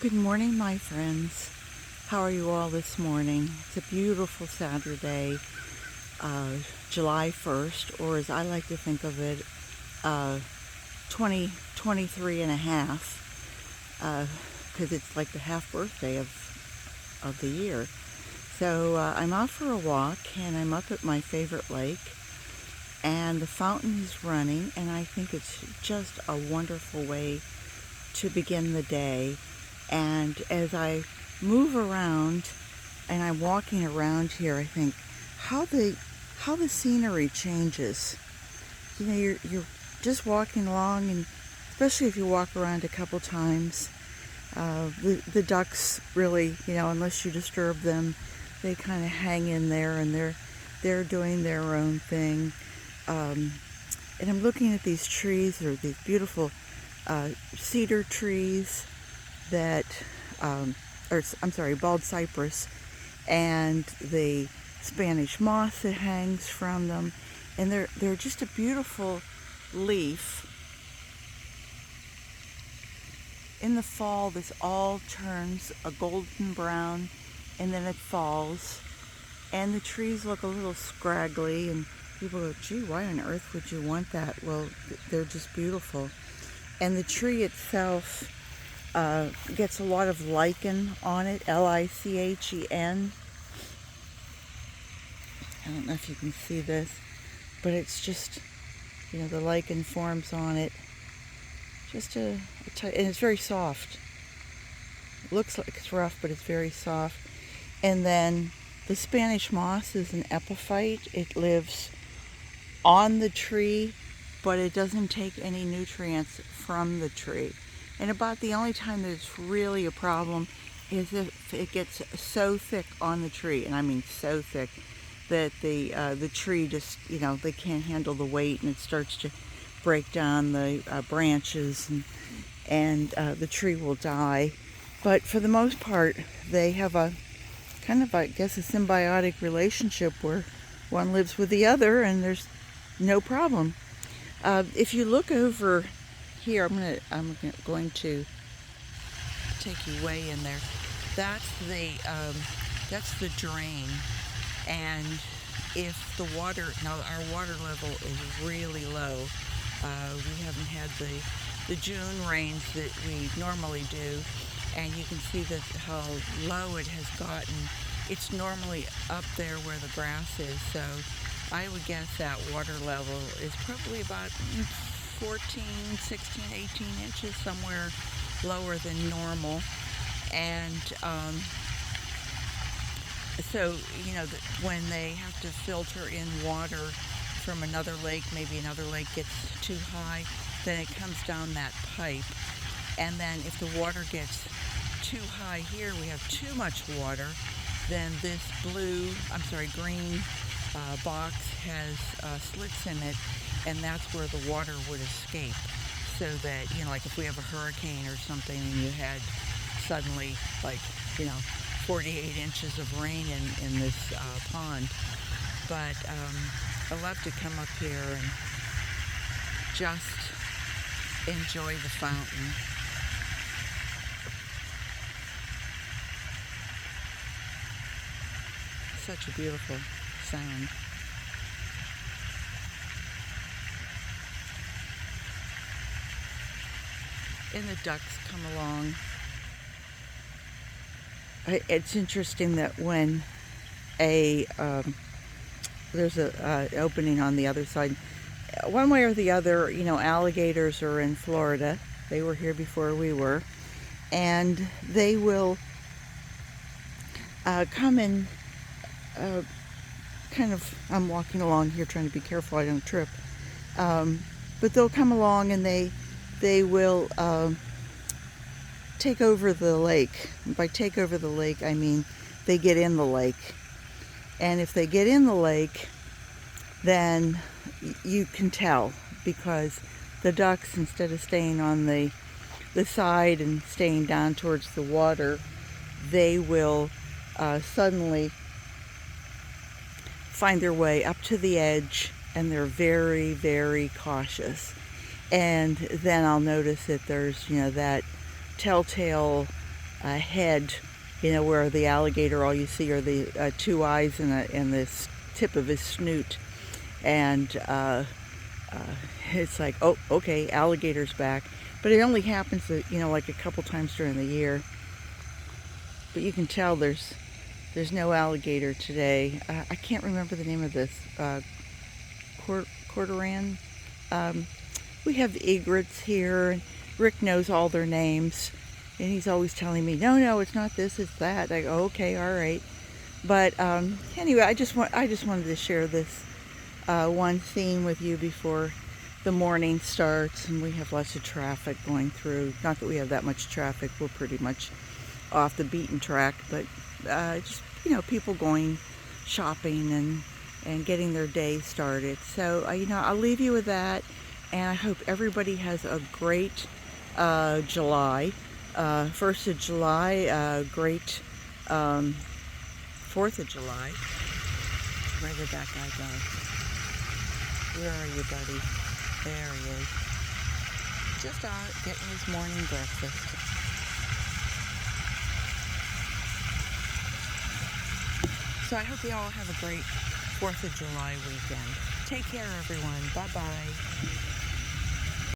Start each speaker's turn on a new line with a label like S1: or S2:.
S1: Good morning, my friends. How are you all this morning? It's a beautiful Saturday, uh, July 1st, or as I like to think of it, 2023 and a half, because it's like the half birthday of the year. So I'm out for a walk, and I'm up at my favorite lake, and the fountain is running, and I think it's just a wonderful way to begin the day. And as I move around and I'm walking around here, I think how the scenery changes. You know, you're just walking along, and especially if you walk around a couple times, the ducks really, unless you disturb them, they kind of hang in there, and they're doing their own thing. And I'm looking at these trees, or these beautiful cedar trees that, bald cypress, and the Spanish moss that hangs from them, and they're just a beautiful leaf. In the fall, this all turns a golden brown, and then it falls, and the trees look a little scraggly, and people go, gee, why on earth would you want that? Well, they're just beautiful. And the tree itself gets a lot of lichen on it, L-I-C-H-E-N. I don't know if you can see this, but it's just, the lichen forms on it. Just and it's very soft. It looks like it's rough, but it's very soft. And then the Spanish moss is an epiphyte. It lives on the tree, but it doesn't take any nutrients from the tree. And about the only time that it's really a problem is if it gets so thick on the tree, and I mean so thick, that the tree just, they can't handle the weight, and it starts to break down the branches, and the tree will die. But for the most part, they have a kind of, I guess, a symbiotic relationship where one lives with the other, and there's no problem. If you look over here, I'm going to take you way in there. That's the drain, and if the water, now our water level is really low. We haven't had the June rains that we normally do, and you can see that how low it has gotten. It's normally up there where the grass is, so I would guess that water level is probably about 14, 16, 18 inches, somewhere lower than normal. And so, when they have to filter in water from another lake, maybe another lake gets too high, then it comes down that pipe. And then if the water gets too high here, we have too much water, then this green box has slits in it, and that's where the water would escape. So that, like if we have a hurricane or something, and you had suddenly 48 inches of rain in this pond. But I love to come up here and just enjoy the fountain. Such a beautiful sound. And the ducks come along. It's interesting that when there's a opening on the other side, one way or the other, alligators are in Florida. They were here before we were, and they will come in. I'm walking along here trying to be careful I don't trip, but they'll come along, and they will take over the lake. By take over the lake, I mean they get in the lake. And if they get in the lake, then you can tell, because the ducks, instead of staying on the side and staying down towards the water, they will suddenly find their way up to the edge, and they're very, very cautious. And then I'll notice that there's, that telltale head, where the alligator, all you see are the two eyes and the tip of his snoot. And it's like, oh, okay, alligator's back. But it only happens, like a couple times during the year. But you can tell there's no alligator today. I can't remember the name of this. Cordoran. We have egrets here. And Rick knows all their names. And he's always telling me, no, it's not this, it's that. I go, okay, all right. But anyway, I just wanted to share this one theme with you before the morning starts, and we have lots of traffic going through. Not that we have that much traffic, we're pretty much off the beaten track, but just people going shopping and getting their day started. So I'll leave you with that, and I hope everybody has a great July, 1st of July, great 4th of July. Where did that guy go? Where are you, buddy? There he is. Just out getting his morning breakfast. So I hope you all have a great 4th of July weekend. Take care, everyone. Bye-bye.